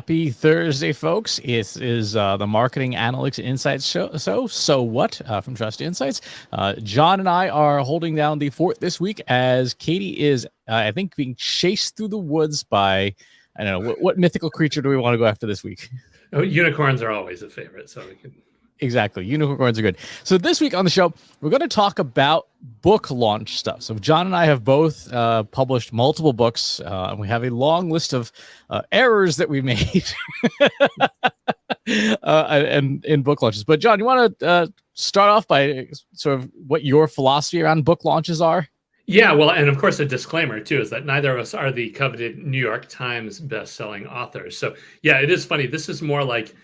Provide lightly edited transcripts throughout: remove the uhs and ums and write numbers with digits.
Happy Thursday, folks. It is the Marketing Analytics Insights show. So what from Trust Insights. John and I are holding down the fort this week as Katie is, I think, being chased through the woods by, I don't know, what mythical creature do we want to go after this week? Oh, unicorns are always a favorite, so we can... Exactly. Unicorns are good. So this week on the show, we're going to talk about book launch stuff. So John and I have both published multiple books, and we have a long list of errors that we made and in book launches. But John, you want to start off by sort of what your philosophy around book launches are? Yeah, well, and of course, a disclaimer too is that neither of us are the coveted New York Times best-selling authors. So yeah, it is funny. This is more like,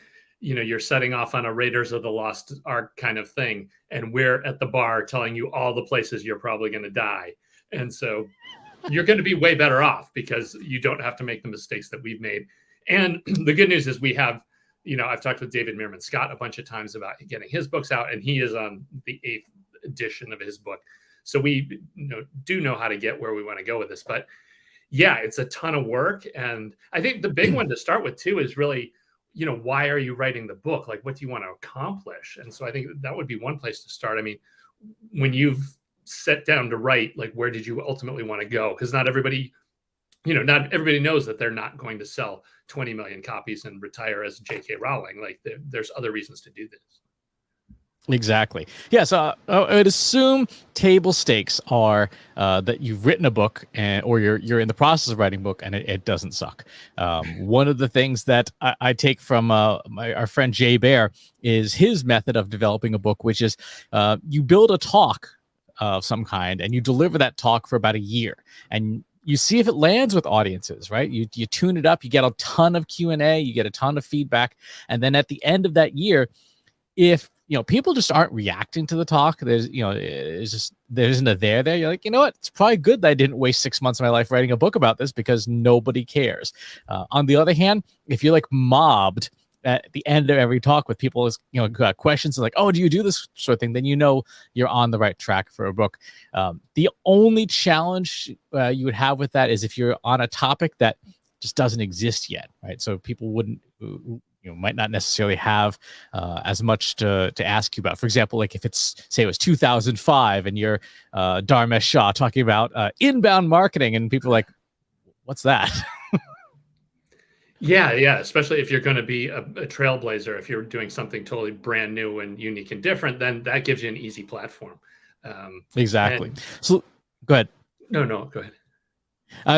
you're setting off on a Raiders of the Lost Ark kind of thing, and we're at the bar telling you all the places you're probably going to die. And so you're going to be way better off because you don't have to make the mistakes that we've made. And the good news is we have, I've talked with David Meerman Scott a bunch of times about getting his books out, and he is on the 8th edition of his book. So we do know how to get where we want to go with this. But yeah, it's a ton of work. And I think the big one to start with too is really, why are you writing the book? Like, what do you want to accomplish? And so I think that would be one place to start. I mean, when you've set down to write, like, where did you ultimately want to go? Because not everybody knows that they're not going to sell 20 million copies and retire as J.K. Rowling. Like, there's other reasons to do this. Exactly. Yeah. So I would assume table stakes are that you've written a book or you're in the process of writing a book and it doesn't suck. One of the things that I take from our friend Jay Baer is his method of developing a book, which is you build a talk of some kind and you deliver that talk for about a year and you see if it lands with audiences, right? You tune it up, you get a ton of Q&A, you get a ton of feedback. And then at the end of that year, if people just aren't reacting to the talk, there isn't a there. You're like, you know what? It's probably good that I didn't waste 6 months of my life writing a book about this because nobody cares. On the other hand, if you're like mobbed at the end of every talk with people, got questions like, oh, do you do this sort of thing? Then you're on the right track for a book. The only challenge you would have with that is if you're on a topic that just doesn't exist yet, right? So people wouldn't. Might not necessarily have as much to ask you about. For example, like if it was 2005 and you're Dharmesh Shah talking about inbound marketing and people are like, what's that? Yeah. Especially if you're going to be a trailblazer, if you're doing something totally brand new and unique and different, then that gives you an easy platform. Exactly. So go ahead. No, go ahead.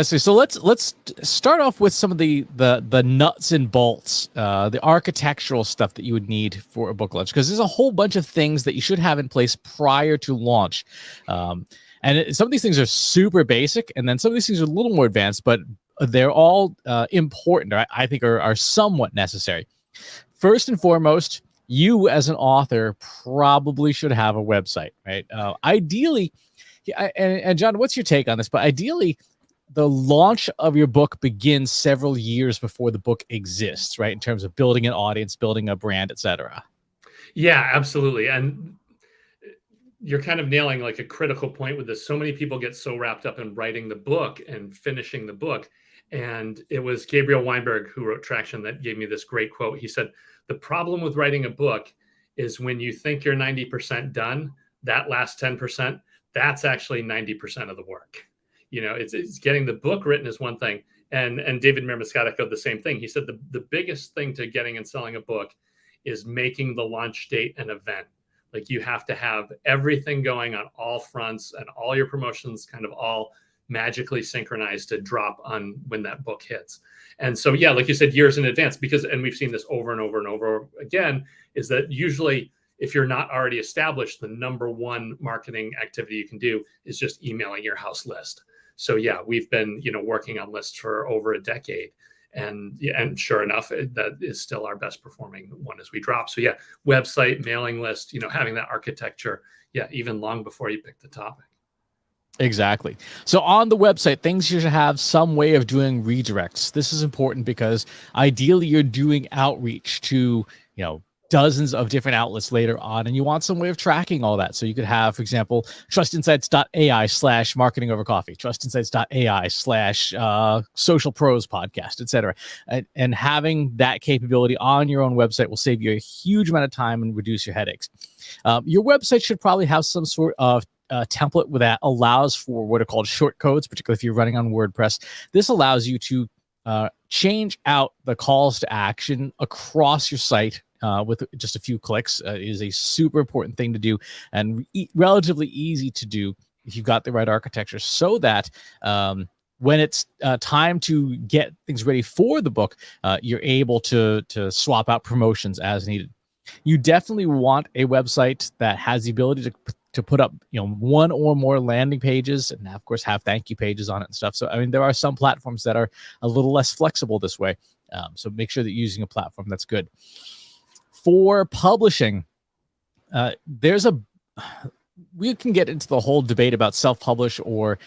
So let's start off with some of the nuts and bolts, the architectural stuff that you would need for a book launch, because there's a whole bunch of things that you should have in place prior to launch. And some of these things are super basic, and then some of these things are a little more advanced, but they're all important, or I think are somewhat necessary. First and foremost, you as an author probably should have a website, right? Ideally, and John, what's your take on this? But ideally, the launch of your book begins several years before the book exists, right? In terms of building an audience, building a brand, etc. Yeah, absolutely. And you're kind of nailing like a critical point with this. So many people get so wrapped up in writing the book and finishing the book. And it was Gabriel Weinberg who wrote Traction that gave me this great quote. He said, the problem with writing a book is when you think you're 90% done, that last 10%, that's actually 90% of the work. It's getting the book written is one thing. And David Meerman Scott echoed the same thing. He said the biggest thing to getting and selling a book is making the launch date an event. Like you have to have everything going on all fronts and all your promotions kind of all magically synchronized to drop on when that book hits. And so, yeah, like you said, years in advance, and we've seen this over and over and over again, is that usually if you're not already established, the number one marketing activity you can do is just emailing your house list. So yeah, we've been, working on lists for over a decade, and sure enough, that is still our best performing one as we drop. So yeah, website, mailing list, having that architecture, yeah, even long before you pick the topic. Exactly. So on the website, things you should have some way of doing redirects. This is important because ideally you're doing outreach to, dozens of different outlets later on, and you want some way of tracking all that. So you could have, for example, trustinsights.ai/marketing over coffee, trustinsights.ai/social pros podcast, etc. And having that capability on your own website will save you a huge amount of time and reduce your headaches. Your website should probably have some sort of template that allows for what are called short codes, particularly if you're running on WordPress. This allows you to change out the calls to action across your site with just a few clicks. It is a super important thing to do, and relatively easy to do if you've got the right architecture, so that when it's time to get things ready for the book, you're able to swap out promotions as needed. You definitely want a website that has the ability to put up, one or more landing pages, and of course have thank you pages on it and stuff. So, I mean, there are some platforms that are a little less flexible this way. So make sure that you're using a platform that's good. For publishing, we can get into the whole debate about self-publish or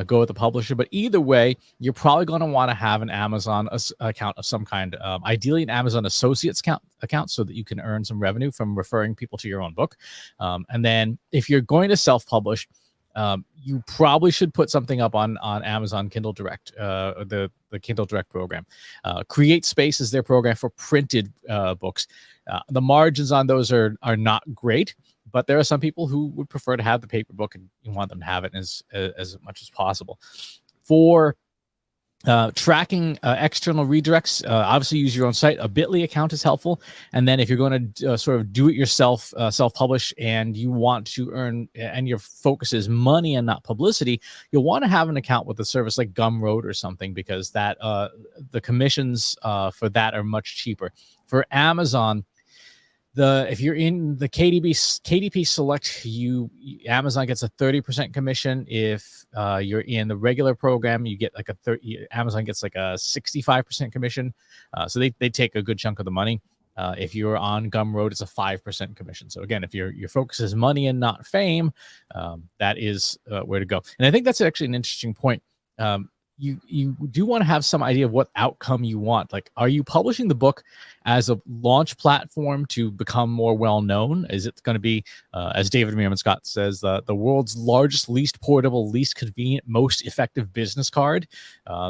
go with a publisher, but either way, you're probably going to want to have an Amazon account of some kind, ideally an Amazon Associates account, so that you can earn some revenue from referring people to your own book. And then if you're going to self-publish, you probably should put something up on Amazon Kindle Direct, the Kindle Direct program. CreateSpace is their program for printed books. The margins on those are not great, but there are some people who would prefer to have the paper book, and you want them to have it as much as possible. For tracking external redirects, obviously use your own site. A Bitly account is helpful. And then if you're going to sort of do it yourself, self-publish, and you want to earn, and your focus is money and not publicity, you'll want to have an account with a service like Gumroad or something, because that the commissions for that are much cheaper. For Amazon, if you're in the KDP Select, Amazon gets a 30% commission. If you're in the regular program, you get like Amazon gets like a 65% commission. So they take a good chunk of the money. If you're on Gumroad, it's a 5% commission. So again, if your focus is money and not fame, that is where to go. And I think that's actually an interesting point. You do want to have some idea of what outcome you want. Like, are you publishing the book as a launch platform to become more well-known? Is it going to be, as David Meerman Scott says, the world's largest, least portable, least convenient, most effective business card?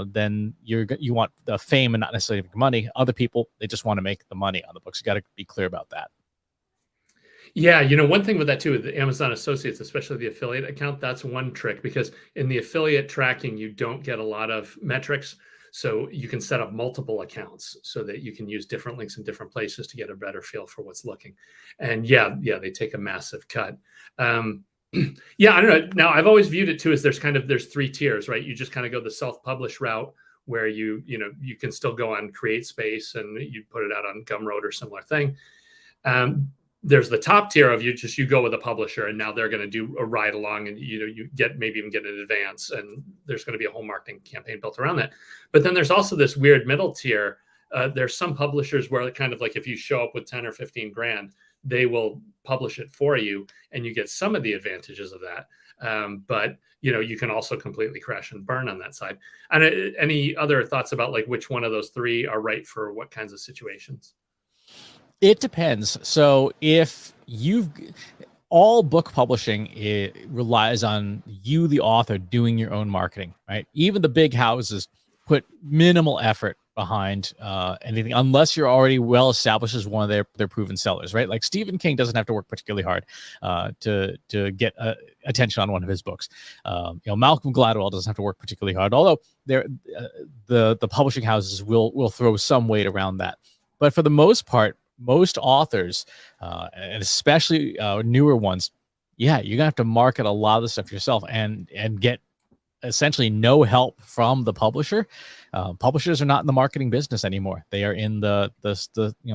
Then you want the fame and not necessarily money. Other people, they just want to make the money on the books. You got to be clear about that. Yeah, one thing with that too, with the Amazon Associates, especially the affiliate account, that's one trick, because in the affiliate tracking, you don't get a lot of metrics. So you can set up multiple accounts so that you can use different links in different places to get a better feel for what's looking. And yeah, they take a massive cut. Yeah, I don't know. Now, I've always viewed it too as there's three tiers, right? You just kind of go the self-publish route, where you can still go on CreateSpace and you put it out on Gumroad or similar thing. There's the top tier of you go with a publisher, and now they're going to do a ride along, and you maybe even get an advance, and there's going to be a whole marketing campaign built around that. But then there's also this weird middle tier. There's some publishers where kind of like if you show up with 10 or 15 grand, they will publish it for you, and you get some of the advantages of that. But you can also completely crash and burn on that side. And any other thoughts about like which one of those three are right for what kinds of situations? It depends. So if all book publishing, it relies on you, the author, doing your own marketing, right? Even the big houses put minimal effort behind anything, unless you're already well established as one of their proven sellers, right? Like Stephen King doesn't have to work particularly hard to get attention on one of his books. Malcolm Gladwell doesn't have to work particularly hard, although the publishing houses will throw some weight around that. But for the most part, most authors, and especially newer ones, you're gonna have to market a lot of the stuff yourself and get essentially no help from the publisher. Publishers are not in the marketing business anymore. They are in the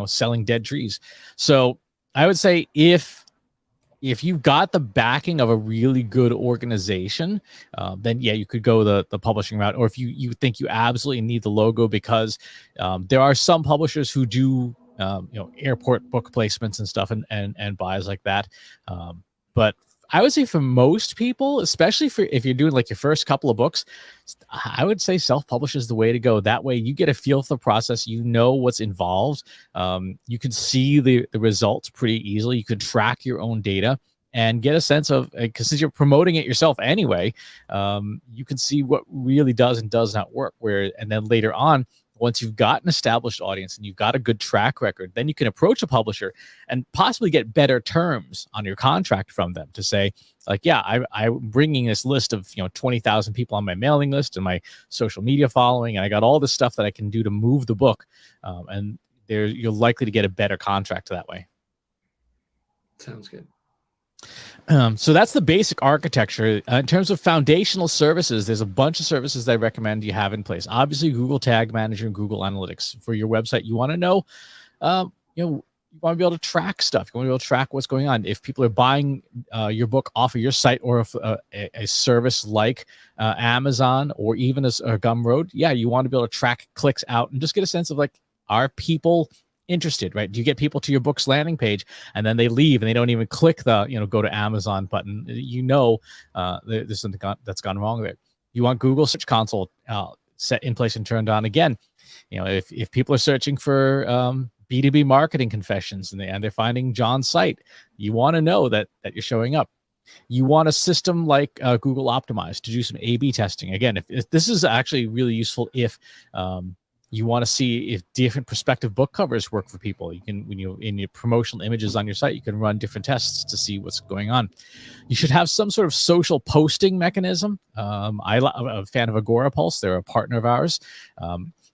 selling dead trees. So I would say if you've got the backing of a really good organization, then you could go the publishing route. Or if you think you absolutely need the logo, because there are some publishers who do airport book placements and stuff and buys like that. But I would say for most people, especially for if you're doing like your first couple of books, I would say self-publish is the way to go. That way you get a feel for the process, you know what's involved. You can see the results pretty easily. You can track your own data and get a sense of, because since you're promoting it yourself anyway, you can see what really does and does not work. And then later on, once you've got an established audience and you've got a good track record, then you can approach a publisher and possibly get better terms on your contract from them to say, like, yeah, I'm bringing this list of 20,000 people on my mailing list and my social media following, and I got all this stuff that I can do to move the book, and you're likely to get a better contract that way. Sounds good. So that's the basic architecture. In terms of foundational services, there's a bunch of services that I recommend you have in place. Obviously, Google Tag Manager and Google Analytics for your website. You want to know, you want to be able to track stuff. You want to be able to track what's going on. If people are buying your book off of your site, or if a service like Amazon or even a Gumroad, yeah, you want to be able to track clicks out and just get a sense of, like, are people interested, right? Do you get people to your book's landing page and then they leave and they don't even click the go to Amazon button? There's something that's gone wrong with it. You want Google Search Console set in place and turned on. Again, if people are searching for B2B marketing confessions and they're finding John's site, you want to know that you're showing up. You want a system like Google Optimize to do some A/B testing. Again, if this is actually really useful if you want to see if different prospective book covers work for people. You can, when you in your promotional images on your site, you can run different tests to see what's going on. You should have some sort of social posting mechanism. I'm a fan of Agorapulse. They're a partner of ours.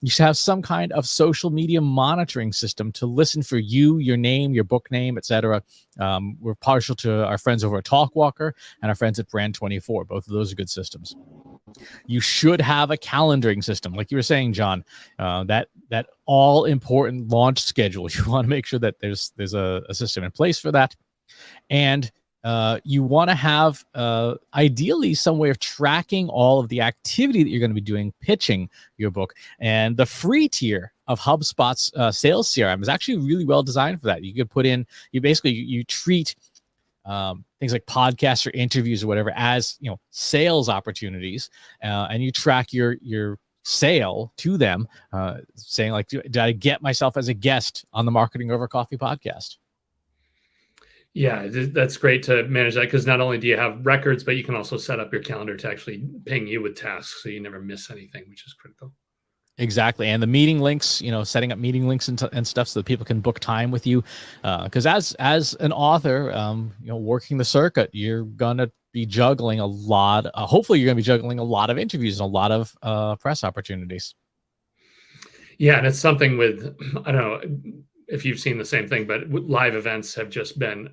You should have some kind of social media monitoring system to listen for you, your name, your book name, etc. We're partial to our friends over at Talkwalker and our friends at Brand24. Both of those are good systems. You should have a calendaring system, like you were saying, John. That all important launch schedule. You want to make sure that there's a system in place for that, and you want to have ideally some way of tracking all of the activity that you're going to be doing pitching your book. And the free tier of HubSpot's sales CRM is actually really well designed for that. You could put in, you treat things like podcasts or interviews or whatever as sales opportunities, and you track your sale to them, saying, like, did I get myself as a guest on the Marketing Over Coffee podcast? Yeah, that's great to manage that, because not only do you have records, but you can also set up your calendar to actually ping you with tasks so you never miss anything, which is critical. Exactly. And the meeting links, setting up meeting links and stuff so that people can book time with you. Because as an author, working the circuit, you're going to be juggling a lot. Hopefully you're going to be juggling a lot of interviews and a lot of press opportunities. Yeah. And it's something with, I don't know if you've seen the same thing, but live events have just been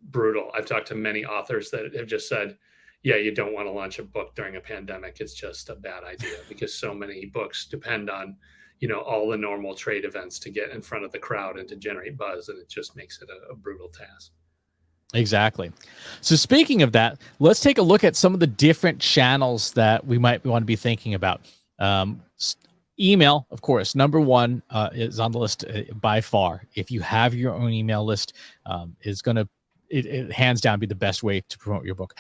brutal. I've talked to many authors that have just said, yeah, you don't want to launch a book during a pandemic. It's just a bad idea, because so many books depend on, all the normal trade events to get in front of the crowd and to generate buzz. And it just makes it a brutal task. Exactly. So speaking of that, let's take a look at some of the different channels that we might want to be thinking about. Email, of course, number one is on the list by far. If you have your own email list, is going to, it hands down be the best way to promote your book.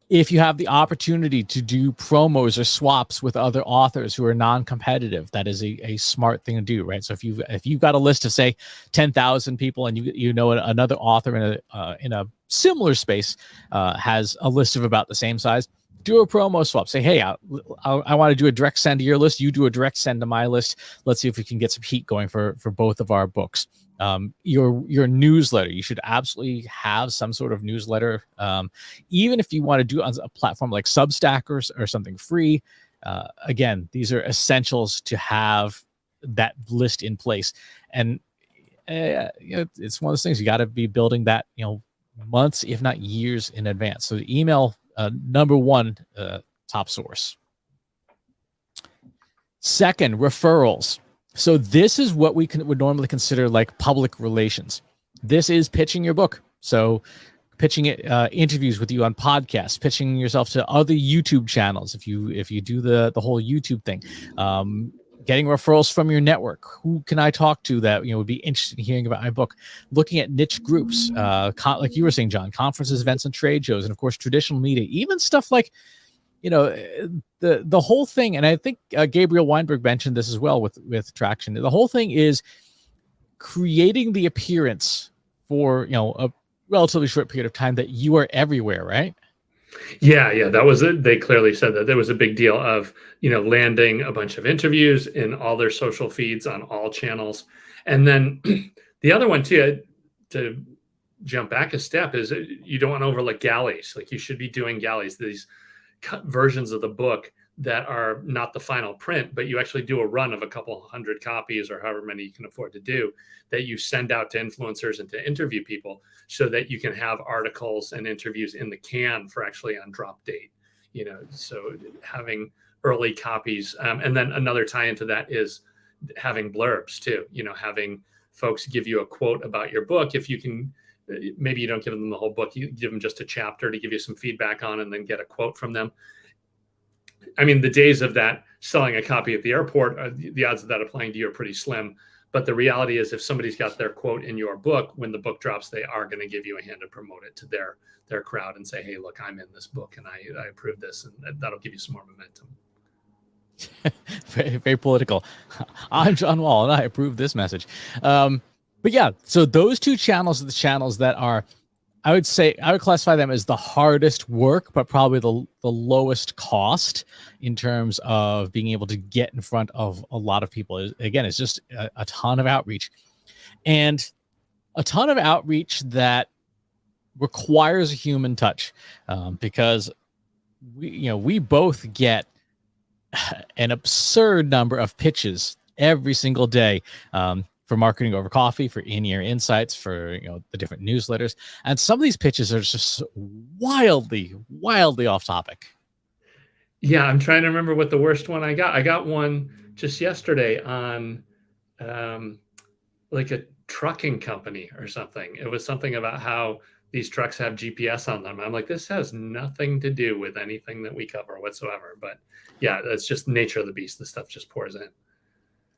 If you have the opportunity to do promos or swaps with other authors who are non-competitive, that is a smart thing to do, right? So if you've got a list of, say, 10,000 people, and another author in a similar space has a list of about the same size, do a promo swap. Say, hey, I want to do a direct send to your list. You do a direct send to my list. Let's see if we can get some heat going for both of our books. Your newsletter, you should absolutely have some sort of newsletter. Even if you want to do on a platform like Substack or something free. Again, these are essentials to have that list in place. And it's one of those things you got to be building that, months, if not years in advance. So the email, number one, top source. Second, referrals. So this is what we would normally consider like public relations. This is pitching your book. So pitching it, interviews with you on podcasts, pitching yourself to other YouTube channels. If you do the whole YouTube thing, getting referrals from your network. Who can I talk to that would be interested in hearing about my book? Looking at niche groups, like you were saying, John, conferences, events, and trade shows, and of course traditional media, even stuff like the whole thing. And I think Gabriel Weinberg mentioned this as well with Traction. The whole thing is creating the appearance for a relatively short period of time that you are everywhere, right? Yeah, that was it. They clearly said that there was a big deal of landing a bunch of interviews in all their social feeds on all channels. And then the other one too, to jump back a step, is you don't want to overlook galleys. Like, you should be doing galleys, these cut versions of the book that are not the final print, but you actually do a run of a couple hundred copies or however many you can afford to do, that you send out to influencers and to interview people, so that you can have articles and interviews in the can for actually on drop date. So having early copies. And then another tie into that is having blurbs too, having folks give you a quote about your book. If you can, maybe you don't give them the whole book, you give them just a chapter to give you some feedback on, and then get a quote from them. I mean, the days of that selling a copy at the airport, the odds of that applying to you are pretty slim. But the reality is, if somebody's got their quote in your book, when the book drops, they are going to give you a hand to promote it to their crowd and say, hey, look, I'm in this book and I approve this. And that'll give you some more momentum. Very, very political. I'm John Wall and I approve this message. But yeah, so those two channels are the channels that are, I would classify them as the hardest work, but probably the lowest cost in terms of being able to get in front of a lot of people. Again, it's just a ton of outreach, and a ton of outreach that requires a human touch, because we both get an absurd number of pitches every single day, for Marketing Over Coffee, for In-Ear Insights, for the different newsletters, and some of these pitches are just wildly off topic. Yeah, I'm trying to remember what the worst one I got. I got one just yesterday on like a trucking company or something. It was something about how these trucks have GPS on them. I'm like, this has nothing to do with anything that we cover whatsoever. But yeah, that's just the nature of the beast. The stuff just pours in.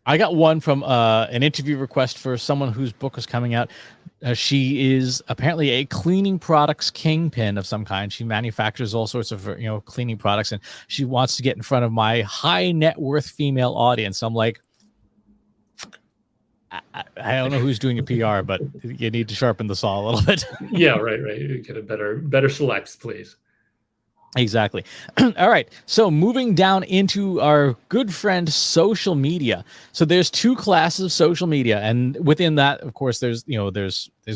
I got one from an interview request for someone whose book was coming out. She is apparently a cleaning products kingpin of some kind. She manufactures all sorts of cleaning products, and she wants to get in front of my high net worth female audience. I'm like, I don't know who's doing your PR, but you need to sharpen the saw a little bit. Yeah, right. You get a better selects, please. Exactly. All right. So moving down into our good friend social media. So there's two classes of social media, and within that, of course, there's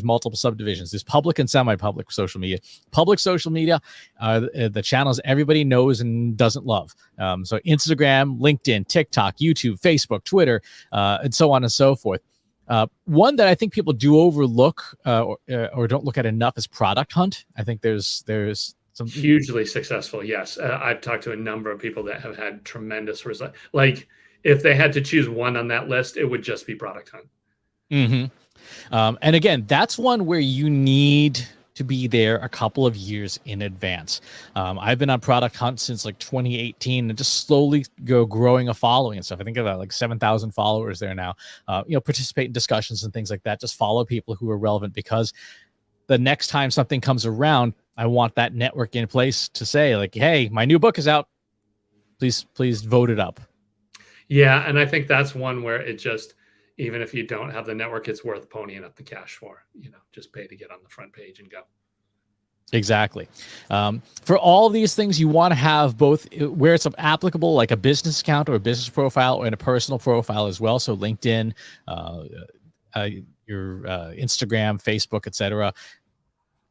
multiple subdivisions. There's public and semi-public social media. Public social media are the channels everybody knows and doesn't love. So Instagram, LinkedIn, TikTok, YouTube, Facebook, Twitter, and so on and so forth. One that I think people do overlook or don't look at enough is Product Hunt. I think there's hugely successful. Yes. I've talked to a number of people that have had tremendous results. Like, if they had to choose one on that list, it would just be Product Hunt. Mm-hmm. And again, that's one where you need to be there a couple of years in advance. I've been on Product Hunt since like 2018 and just slowly growing a following and stuff. I think I've got like 7,000 followers there now. Participate in discussions and things like that. Just follow people who are relevant, because the next time something comes around, I want that network in place to say, like, hey, my new book is out. Please vote it up. Yeah. And I think that's one where it just, even if you don't have the network, it's worth ponying up the cash for, just pay to get on the front page and go. Exactly. For all of these things, you want to have both where it's applicable, like a business account or a business profile, and a personal profile as well. So LinkedIn, your Instagram, Facebook, etc.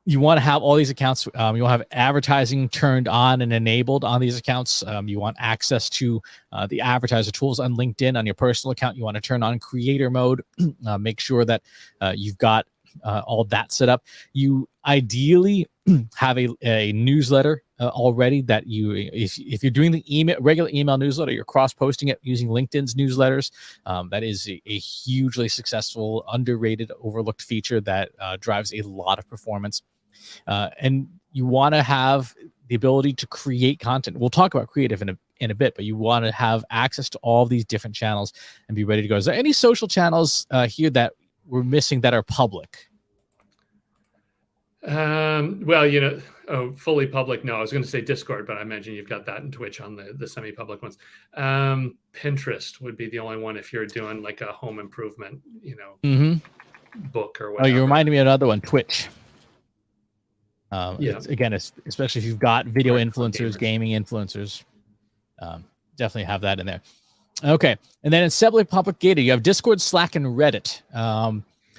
You want to have all these accounts. You will have advertising turned on and enabled on these accounts. You want access to the advertiser tools on LinkedIn. On your personal account, you want to turn on creator mode. Make sure that you've got all that set up. You ideally have a newsletter already that if you're doing the regular email newsletter, you're cross-posting it using LinkedIn's newsletters. That is a hugely successful, underrated, overlooked feature that drives a lot of performance. And you want to have the ability to create content. We'll talk about creative in in a bit, but you want to have access to all these different channels and be ready to go. Is there any social channels here that we're missing that are public? Well, fully public. No, I was going to say Discord, but I imagine you've got that in Twitch on the semi-public ones. Pinterest would be the only one if you're doing like a home improvement, book or whatever. Oh, you reminded me of another one, Twitch. Yeah. Again, especially if you've got video influencers, gaming influencers, definitely have that in there. Okay, and then in separately public gated, you have Discord, Slack, and Reddit.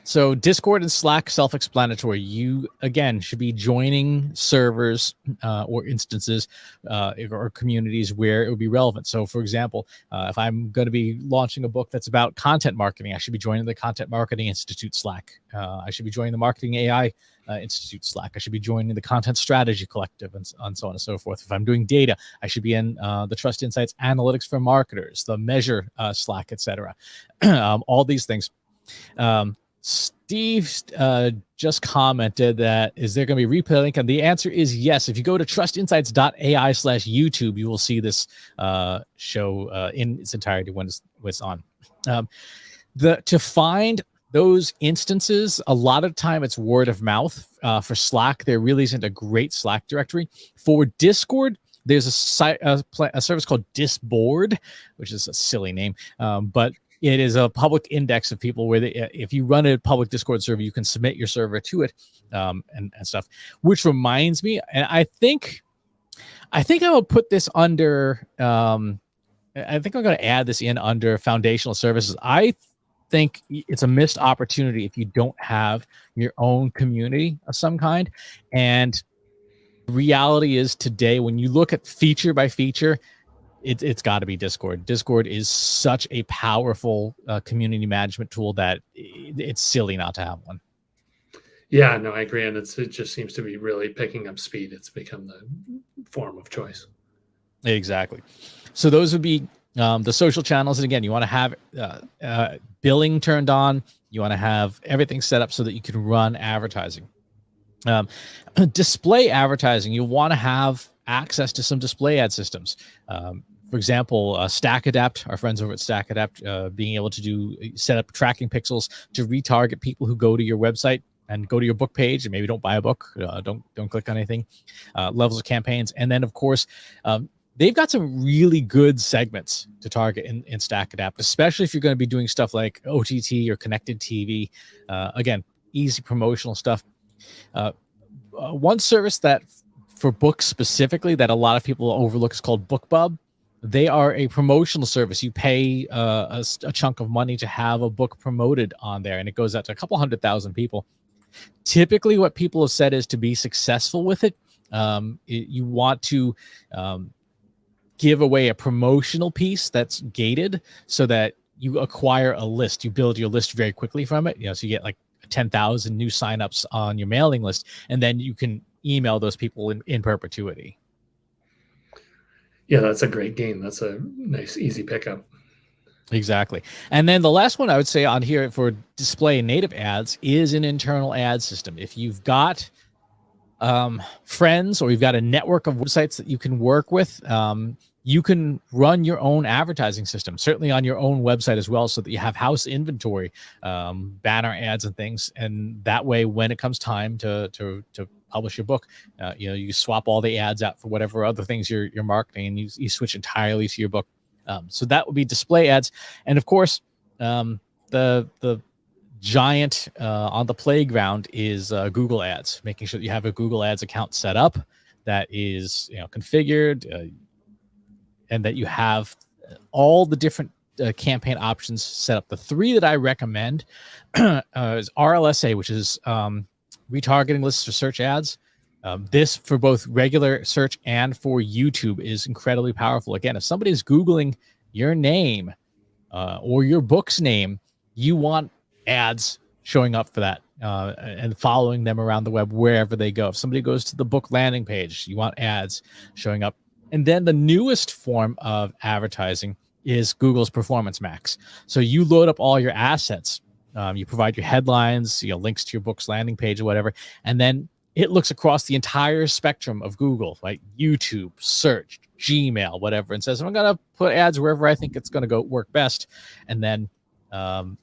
So Discord and Slack, self-explanatory. You, again, should be joining servers or instances or communities where it would be relevant. So, for example, if I'm going to be launching a book that's about content marketing, I should be joining the Content Marketing Institute Slack. I should be joining the Marketing AI Institute Slack. I should be joining the Content Strategy Collective and so on and so forth. If I'm doing data, I should be in the Trust Insights Analytics for Marketers, the Measure Slack, etc. All these things. Steve just commented that, is there going to be replay link? And the answer is yes. If you go to trustinsights.ai/YouTube, you will see this show in its entirety when it's on. To find those instances, a lot of time it's word of mouth. For Slack, there really isn't a great Slack directory. For Discord, there's a service called Disboard, which is a silly name, but it is a public index of people where if you run a public Discord server, you can submit your server to it and stuff. Which reminds me, and I think I will put this under. I think I'm going to add this in under foundational services. I think it's a missed opportunity if you don't have your own community of some kind. And reality is today, when you look at feature by feature, it's got to be Discord. Discord is such a powerful community management tool that it's silly not to have one. Yeah, no, I agree. And it just seems to be really picking up speed. It's become the form of choice. Exactly. So those would be the social channels. And again, you want to have billing turned on. You want to have everything set up so that you can run advertising. Display advertising, you want to have access to some display ad systems. For example, StackAdapt, our friends over at StackAdapt, being able to set up tracking pixels to retarget people who go to your website and go to your book page and maybe don't buy a book, don't click on anything. Levels of campaigns, and then of course, they've got some really good segments to target in StackAdapt, especially if you're going to be doing stuff like OTT or connected TV. Again, easy promotional stuff. One service that for books specifically that a lot of people overlook is called BookBub. They are a promotional service. You pay a chunk of money to have a book promoted on there, and it goes out to a couple 100,000 people. Typically, what people have said is to be successful with it, you want to give away a promotional piece that's gated so that you acquire a list. You build your list very quickly from it. So you get like 10,000 new signups on your mailing list, and then you can email those people in perpetuity. Yeah, that's a great game. That's a nice, easy pickup. Exactly. And then the last one I would say on here for display and native ads is an internal ad system. If you've got friends or you've got a network of websites that you can work with, you can run your own advertising system, certainly on your own website as well, so that you have house inventory, banner ads and things. And that way, when it comes time to publish your book, you swap all the ads out for whatever other things you're marketing, and you switch entirely to your book. So that would be display ads. And of course, the giant on the playground is Google Ads, making sure that you have a Google Ads account set up that is configured, and that you have all the different campaign options set up. The three that I recommend is RLSA, which is retargeting lists for search ads. This for both regular search and for YouTube is incredibly powerful. Again, if somebody's Googling your name or your book's name, you want ads showing up for that and following them around the web wherever they go. If somebody goes to the book landing page, you want ads showing up. And then the newest form of advertising is Google's Performance Max. So you load up all your assets. You provide your headlines, links to your book's landing page or whatever, and then it looks across the entire spectrum of Google, like YouTube, search, Gmail, whatever, and says, I'm going to put ads wherever I think it's going to go work best. And then,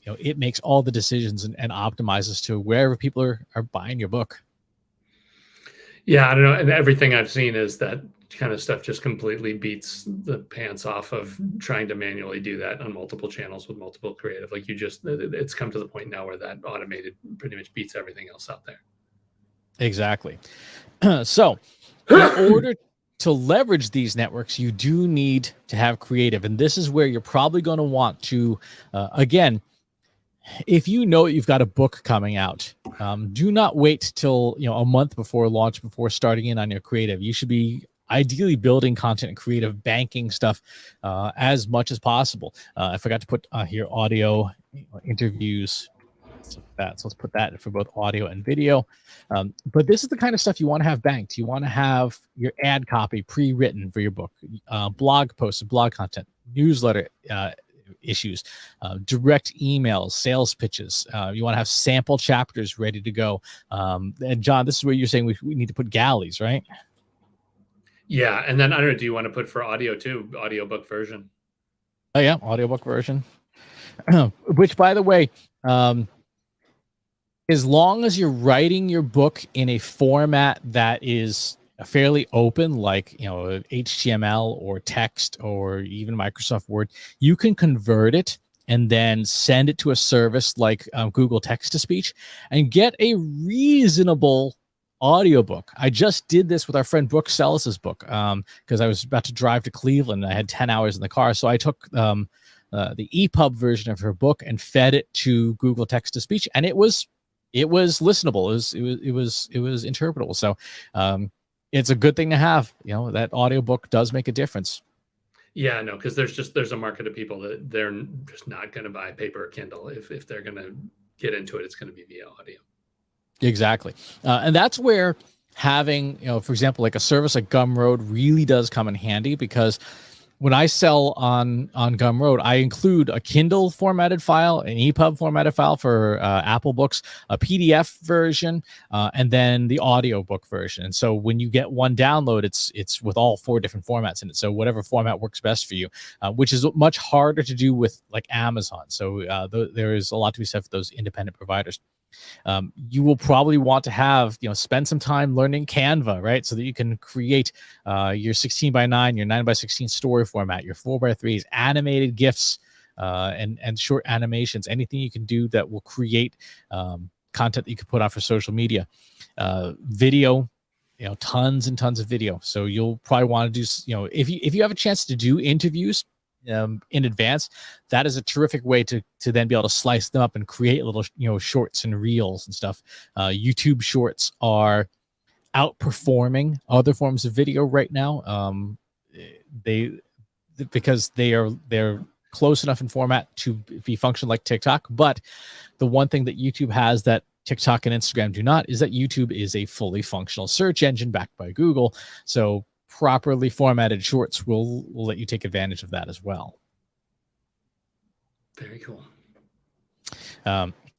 it makes all the decisions and optimizes to wherever people are buying your book. Yeah, I don't know. And everything I've seen is that kind of stuff just completely beats the pants off of trying to manually do that on multiple channels with multiple creative. Like it's come to the point now where that automated pretty much beats everything else out there. Exactly. So in order to leverage these networks, you do need to have creative. And this is where you're probably going to want to, again, if you know you've got a book coming out, do not wait till a month before launch before starting in on your creative. You should be ideally building content and creative banking stuff as much as possible. I forgot to put here audio interviews. So let's put that for both audio and video. But this is the kind of stuff you want to have banked. You want to have your ad copy pre-written for your book, blog posts and blog content, newsletter issues, direct emails, sales pitches. You want to have sample chapters ready to go. And John, this is where you're saying we need to put galleys, right? Yeah. And then I don't know, do you want to put for audio too, audiobook version? Oh yeah, audiobook version. Which, by the way, as long as you're writing your book in a format that is fairly open, like HTML or text or even Microsoft Word, you can convert it and then send it to a service like Google Text-to-Speech and get a reasonable audiobook. I just did this with our friend Brooke Sellis's book because I was about to drive to Cleveland and I had 10 hours in the car. So I took the EPUB version of her book and fed it to Google Text-to-Speech, and it was listenable. It was interpretable. So it's a good thing to have. That audiobook does make a difference. Yeah, no, because there's a market of people that they're just not going to buy paper or Kindle. If they're going to get into it, it's going to be via audio. Exactly. And that's where having, for example, like a service like Gumroad really does come in handy, because when I sell on Gumroad, I include a Kindle formatted file, an EPUB formatted file for Apple Books, a PDF version, and then the audiobook version. And so when you get one download, it's with all 4 different formats in it. So whatever format works best for you, which is much harder to do with like Amazon. So there is a lot to be said for those independent providers. You will probably want to have, spend some time learning Canva, right? So that you can create your 16:9, your 9:16 story format, your 4:3s, animated GIFs, and short animations, anything you can do that will create content that you can put out for social media. Video, tons and tons of video. So you'll probably want to do, if you have a chance to do interviews in advance, that is a terrific way to then be able to slice them up and create little shorts and reels and stuff. YouTube shorts are outperforming other forms of video right now. Because they're close enough in format to be function like TikTok. But the one thing that YouTube has that TikTok and Instagram do not is that YouTube is a fully functional search engine backed by Google. So properly formatted shorts will let you take advantage of that as well. Very cool.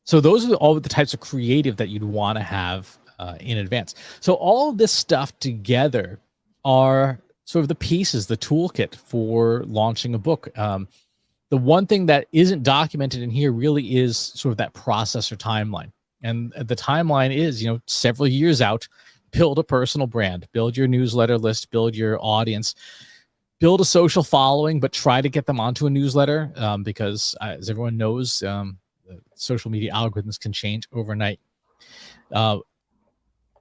So those are all the types of creative that you'd want to have in advance. So all of this stuff together are sort of the pieces, the toolkit for launching a book. The one thing that isn't documented in here really is sort of that process or timeline. And the timeline is, several years out. Build a personal brand, build your newsletter list, build your audience, build a social following, but try to get them onto a newsletter because as everyone knows, social media algorithms can change overnight.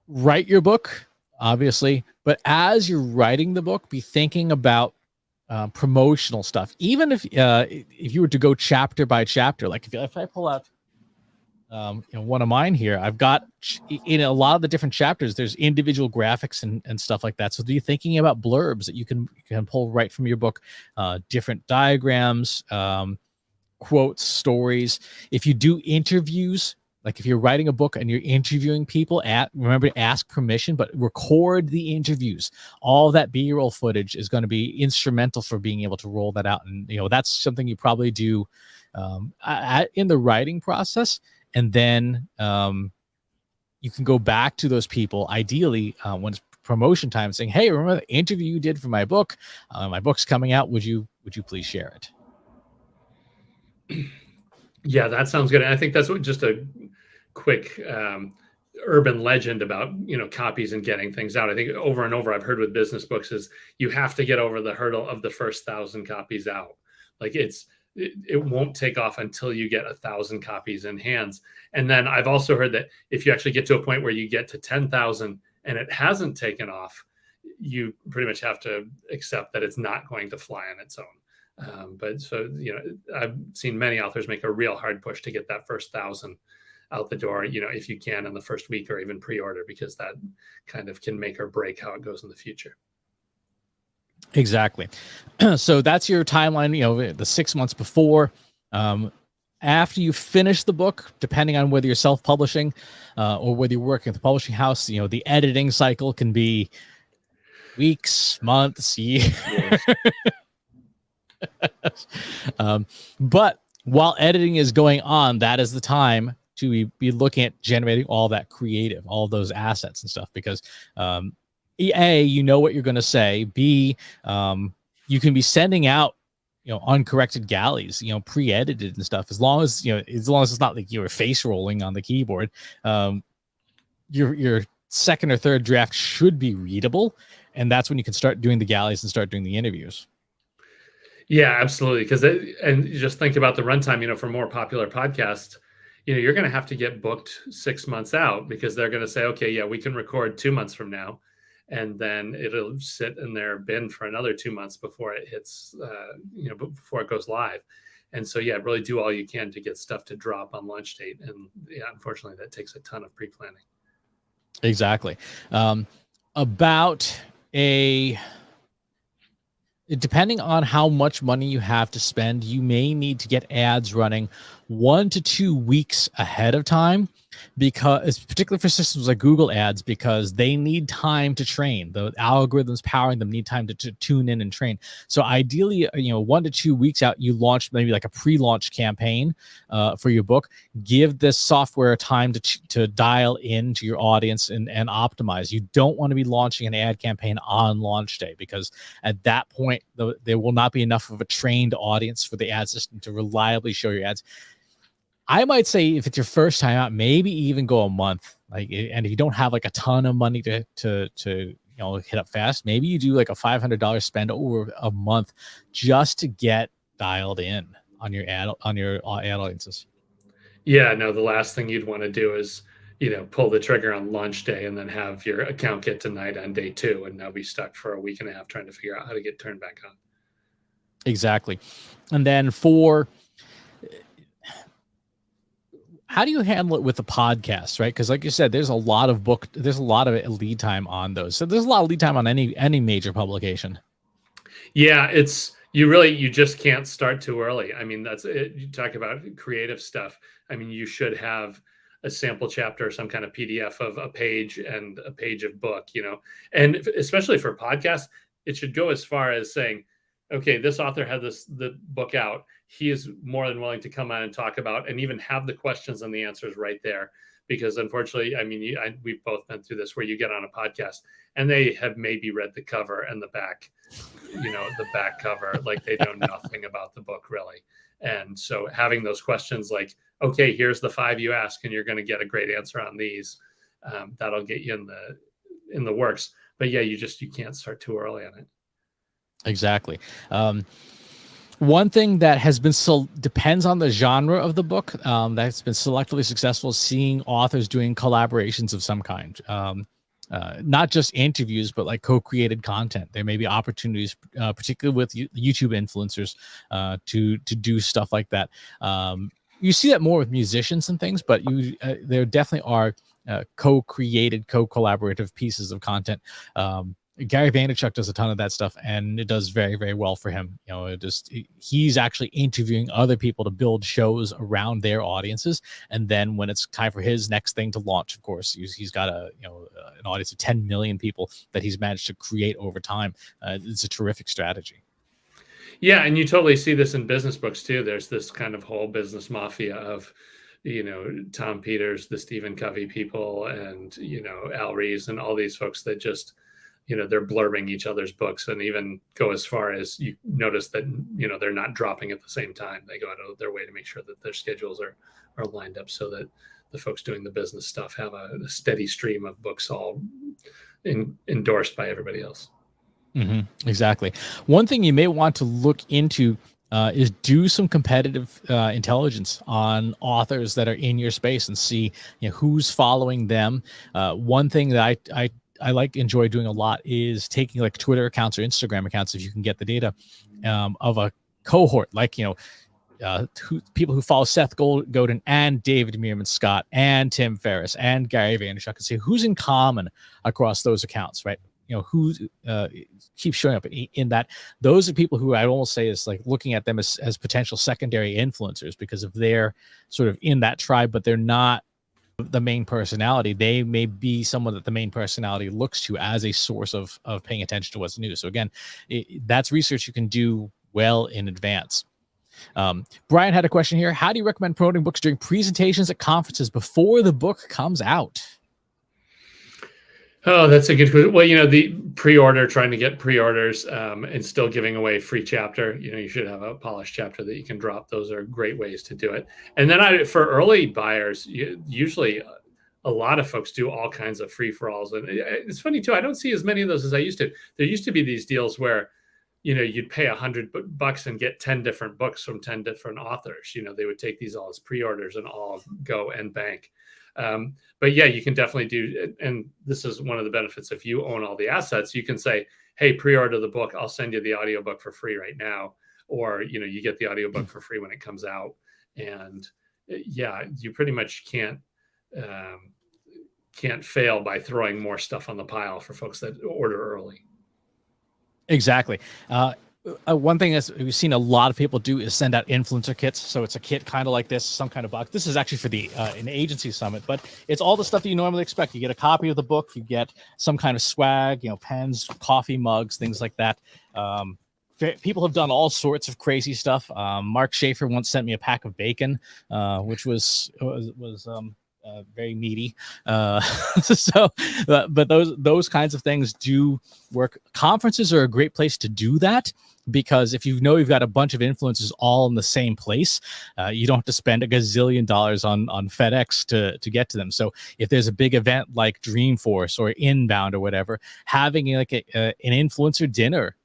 Write your book, obviously, but as you're writing the book, be thinking about promotional stuff. Even if you were to go chapter by chapter, like if I pull out one of mine here, I've got in a lot of the different chapters, there's individual graphics and stuff like that. So be thinking about blurbs that you can pull right from your book, different diagrams, quotes, stories. If you do interviews, like if you're writing a book and you're interviewing people, remember to ask permission, but record the interviews. All that B-roll footage is going to be instrumental for being able to roll that out. And, that's something you probably do in the writing process. And then you can go back to those people, ideally when it's promotion time, saying, hey, remember the interview you did for my book? My book's coming out. Would you please share it? Yeah, that sounds good. And I think that's just a quick urban legend about, copies and getting things out. I think over and over I've heard with business books is you have to get over the hurdle of the first 1,000 copies out. Like it won't take off until you get 1,000 copies in hands. And then I've also heard that if you actually get to a point where you get to 10,000 and it hasn't taken off, you pretty much have to accept that it's not going to fly on its own. But so, I've seen many authors make a real hard push to get that first 1,000 out the door, if you can in the first week or even pre-order, because that kind of can make or break how it goes in the future. Exactly. So that's your timeline, the 6 months before. After you finish the book, depending on whether you're self-publishing or whether you're working at the publishing house, the editing cycle can be weeks, months, years. But while editing is going on, that is the time to be looking at generating all that creative, all those assets and stuff, because A, you know what you're going to say. B, you can be sending out, uncorrected galleys, pre-edited and stuff. As long as it's not like you're face rolling on the keyboard, your second or third draft should be readable. And that's when you can start doing the galleys and start doing the interviews. Yeah, absolutely. And just think about the runtime, for more popular podcasts, you're going to have to get booked 6 months out, because they're going to say, okay, yeah, we can record 2 months from now. And then it'll sit in their bin for another 2 months before it hits, before it goes live. And so, yeah, really do all you can to get stuff to drop on launch date. And yeah, unfortunately, that takes a ton of pre-planning. Exactly. Depending on how much money you have to spend, you may need to get ads running 1 to 2 weeks ahead of time, because particularly for systems like Google Ads, because they need time to train. The algorithms powering them need time to tune in and train. So ideally, 1 to 2 weeks out, you launch maybe like a pre-launch campaign for your book. Give this software time to dial into your audience and optimize. You don't want to be launching an ad campaign on launch day, because at that point, there will not be enough of a trained audience for the ad system to reliably show your ads. I might say if it's your first time out, maybe even go a month. And if you don't have like a ton of money to hit up fast, maybe you do like a $500 spend over a month just to get dialed in on your ad audiences. Yeah, no, the last thing you'd want to do is, pull the trigger on launch day and then have your account get denied on day 2 and now be stuck for a week and a half trying to figure out how to get turned back on. Exactly. And then how do you handle it with the podcast, right? Because like you said, there's a lot of lead time on those. So there's a lot of lead time on any major publication. Yeah, you just can't start too early. I mean, that's it. You talk about creative stuff. I mean, you should have a sample chapter, some kind of PDF of a page and a page of book, and especially for podcasts, it should go as far as saying, okay, this author had the book out. He is more than willing to come on and talk about and even have the questions and the answers right there. Because unfortunately, I mean, we've both been through this where you get on a podcast and they have maybe read the cover and the back, the back cover, like they know nothing about the book really. And so having those questions like, okay, here's the 5 you ask and you're going to get a great answer on these, that'll get you in the works. But yeah, you can't start too early on it. Exactly. One thing that has been depends on the genre of the book that's been selectively successful is seeing authors doing collaborations of some kind. Not just interviews, but like co-created content. There may be opportunities, particularly with YouTube influencers, to do stuff like that. You see that more with musicians and things, but there definitely are co-created, co-collaborative pieces of content. Gary Vaynerchuk does a ton of that stuff, and it does very, very well for him. He's actually interviewing other people to build shows around their audiences, and then when it's time for his next thing to launch, of course, he's got an audience of 10 million people that he's managed to create over time. It's a terrific strategy. Yeah, and you totally see this in business books too. There's this kind of whole business mafia of Tom Peters, the Stephen Covey people, and Al Rees and all these folks that just they're blurbing each other's books, and even go as far as you notice that they're not dropping at the same time. They go out of their way to make sure that their schedules are lined up so that the folks doing the business stuff have a steady stream of books all endorsed by everybody else. Exactly. One thing you may want to look into is do some competitive intelligence on authors that are in your space and see who's following them. One thing that I enjoy doing a lot is taking like Twitter accounts or Instagram accounts, if you can get the data, of a cohort, like people who follow Seth Godin and David Meerman Scott and Tim Ferriss and Gary Vaynerchuk, and see who's in common across those accounts, right? Who keeps showing up in that. Those are people who I almost say is like looking at them as potential secondary influencers, because if they're sort of in that tribe, but they're not the main personality, they may be someone that the main personality looks to as a source of paying attention to what's new. So again, that's research you can do well in advance. Brian had a question here. How do you recommend promoting books during presentations at conferences before the book comes out? Oh, that's a good question. Well, the pre-order, trying to get pre-orders, and still giving away free chapter. You should have a polished chapter that you can drop. Those are great ways to do it. And then for early buyers, usually a lot of folks do all kinds of free-for-alls. And it's funny too, I don't see as many of those as I used to. There used to be these deals where you'd pay $100 and get 10 different books from 10 different authors. They would take these all as pre-orders and all go and bank. But yeah, you can definitely do, and this is one of the benefits. If you own all the assets, you can say, hey, pre-order the book, I'll send you the audiobook for free right now. Or, you get the audiobook for free when it comes out. And yeah, you pretty much can't fail by throwing more stuff on the pile for folks that order early. Exactly. One thing that we've seen a lot of people do is send out influencer kits. So it's a kit kind of like this, some kind of box. This is actually for the an agency summit, but it's all the stuff that you normally expect. You get a copy of the book, you get some kind of swag, pens, coffee mugs, things like that. People have done all sorts of crazy stuff. Mark Schaefer once sent me a pack of bacon, which was very meaty. But those kinds of things do work. Conferences are a great place to do that, because if you've got a bunch of influencers all in the same place, you don't have to spend a gazillion dollars on FedEx to get to them. So if there's a big event like Dreamforce or Inbound or whatever, having like an influencer dinner,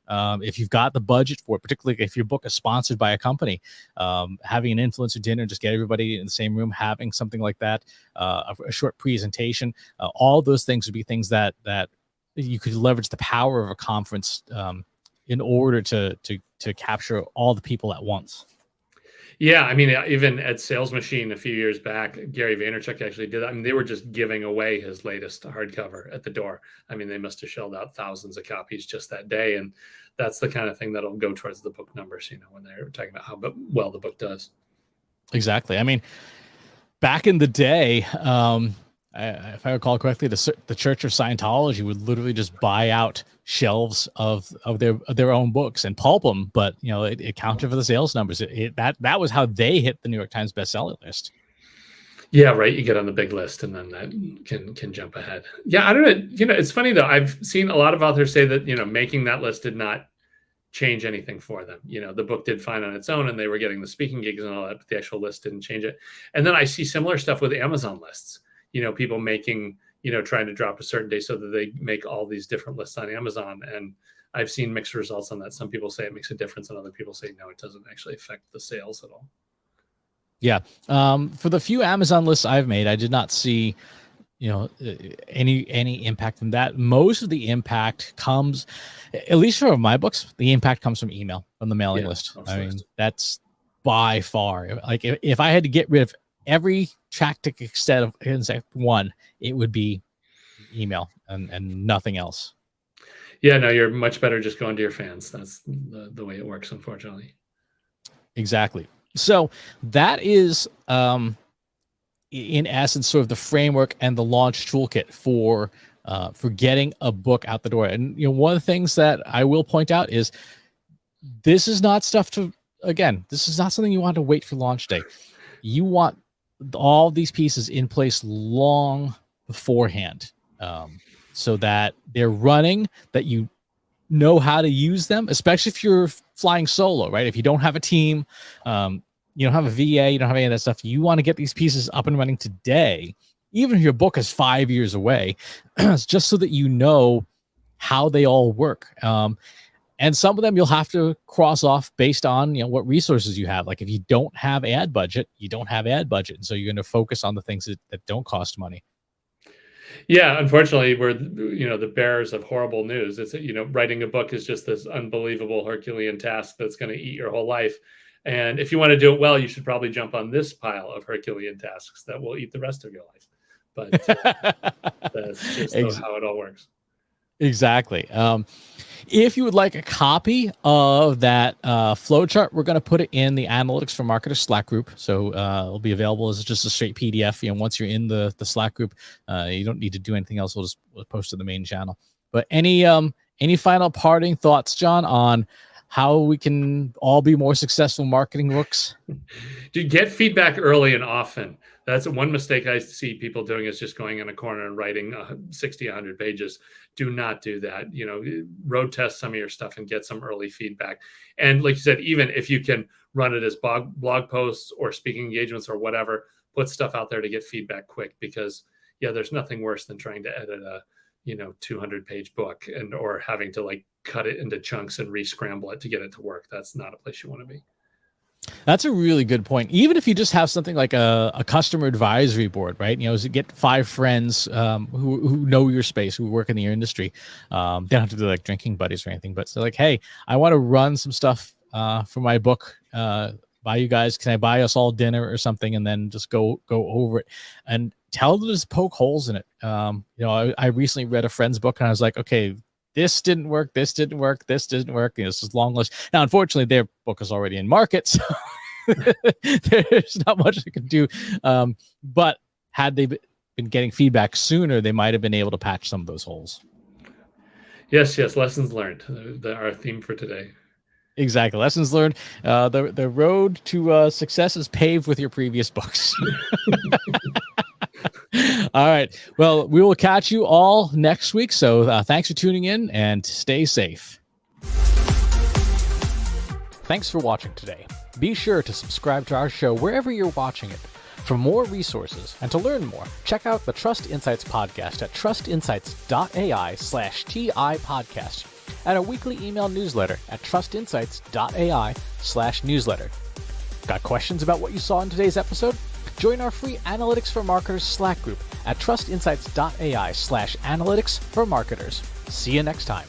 if you've got the budget for it, particularly if your book is sponsored by a company, having an influencer dinner, just get everybody in the same room, having something like that, a short presentation, all those things would be things that you could leverage the power of a conference in order to capture all the people at once. Yeah, I mean, even at Sales Machine a few years back, Gary Vaynerchuk actually did that. I mean, they were just giving away his latest hardcover at the door. I mean, they must have shelled out thousands of copies just that day. And that's the kind of thing that'll go towards the book numbers, when they're talking about how well the book does. Exactly. I mean, back in the day, if I recall correctly, the Church of Scientology would literally just buy out shelves of their own books and pulp them, but it counted for the sales numbers. That was how they hit the New York Times bestseller list. Yeah, right. You get on the big list, and then that can jump ahead. Yeah, I don't know. It's funny though. I've seen a lot of authors say that making that list did not change anything for them. The book did fine on its own, and they were getting the speaking gigs and all that, but the actual list didn't change it. And then I see similar stuff with Amazon lists. People making, trying to drop a certain day so that they make all these different lists on Amazon. And I've seen mixed results on that. Some people say it makes a difference, and other people say, no, it doesn't actually affect the sales at all. Yeah. For the few Amazon lists I've made, I did not see, any impact from that. Most of the impact comes, at least for my books, the impact comes from email, from the mailing list. I mean, that's by far, like if I had to get rid of every tactic except one, it would be email and nothing else. Yeah, no, you're much better just going to your fans. That's the way it works, unfortunately. Exactly. So that is, in essence, sort of the framework and the launch toolkit for getting a book out the door. And one of the things that I will point out is this is not stuff this is not something you want to wait for launch day. You want all these pieces in place long beforehand, so that they're running, that you know how to use them, especially if you're flying solo, right? If you don't have a team, you don't have a VA, you don't have any of that stuff. You want to get these pieces up and running today, even if your book is 5 years away, just so that you know how they all work. And some of them you'll have to cross off based on, you know, what resources you have. Like if you don't have ad budget, you don't have ad budget. And so you're going to focus on the things that don't cost money. Yeah, unfortunately, we're, you know, the bearers of horrible news. It's, you know, writing a book is just this unbelievable Herculean task that's going to eat your whole life. And if you want to do it well, you should probably jump on this pile of Herculean tasks that will eat the rest of your life. But that's just how it all works. Exactly. If you would like a copy of that flowchart, we're going to put it in the Analytics for Marketers Slack group. So it'll be available as just a straight PDF. You know, once you're in the Slack group, you don't need to do anything else. We'll post to the main channel. But any final parting thoughts, John, on how we can all be more successful marketing books? Get feedback early and often. That's one mistake I see people doing, is just going in a corner and writing 60, 100 pages. Do not do that. You know, road test some of your stuff and get some early feedback. And like you said, even if you can run it as blog posts or speaking engagements or whatever, put stuff out there to get feedback quick, because yeah, there's nothing worse than trying to edit a, you know, 200-page book or having to like cut it into chunks and re-scramble it to get it to work. That's not a place you want to be. That's a really good point. Even if you just have something like a customer advisory board, right? You know, get 5 friends who know your space, who work in the industry. They don't have to be like drinking buddies or anything, but so like, hey, I want to run some stuff for my book by you guys. Can I buy us all dinner or something? And then just go over it and tell them to just poke holes in it. You know, I recently read a friend's book and I was like, okay, this didn't work. This didn't work. This didn't work. You know, it's this long list. Now, unfortunately, their book is already in market, so there's not much I can do. But had they been getting feedback sooner, they might have been able to patch some of those holes. Yes. Lessons learned. Our theme for today. Exactly. Lessons learned. The road to success is paved with your previous books. All right. Well, we will catch you all next week. So thanks for tuning in and stay safe. Thanks for watching today. Be sure to subscribe to our show wherever you're watching it. For more resources and to learn more, check out the Trust Insights podcast at trustinsights.ai/TI podcast and a weekly email newsletter at trustinsights.ai/newsletter. Got questions about what you saw in today's episode? Join our free Analytics for Marketers Slack group at trustinsights.ai/analytics for marketers. See you next time.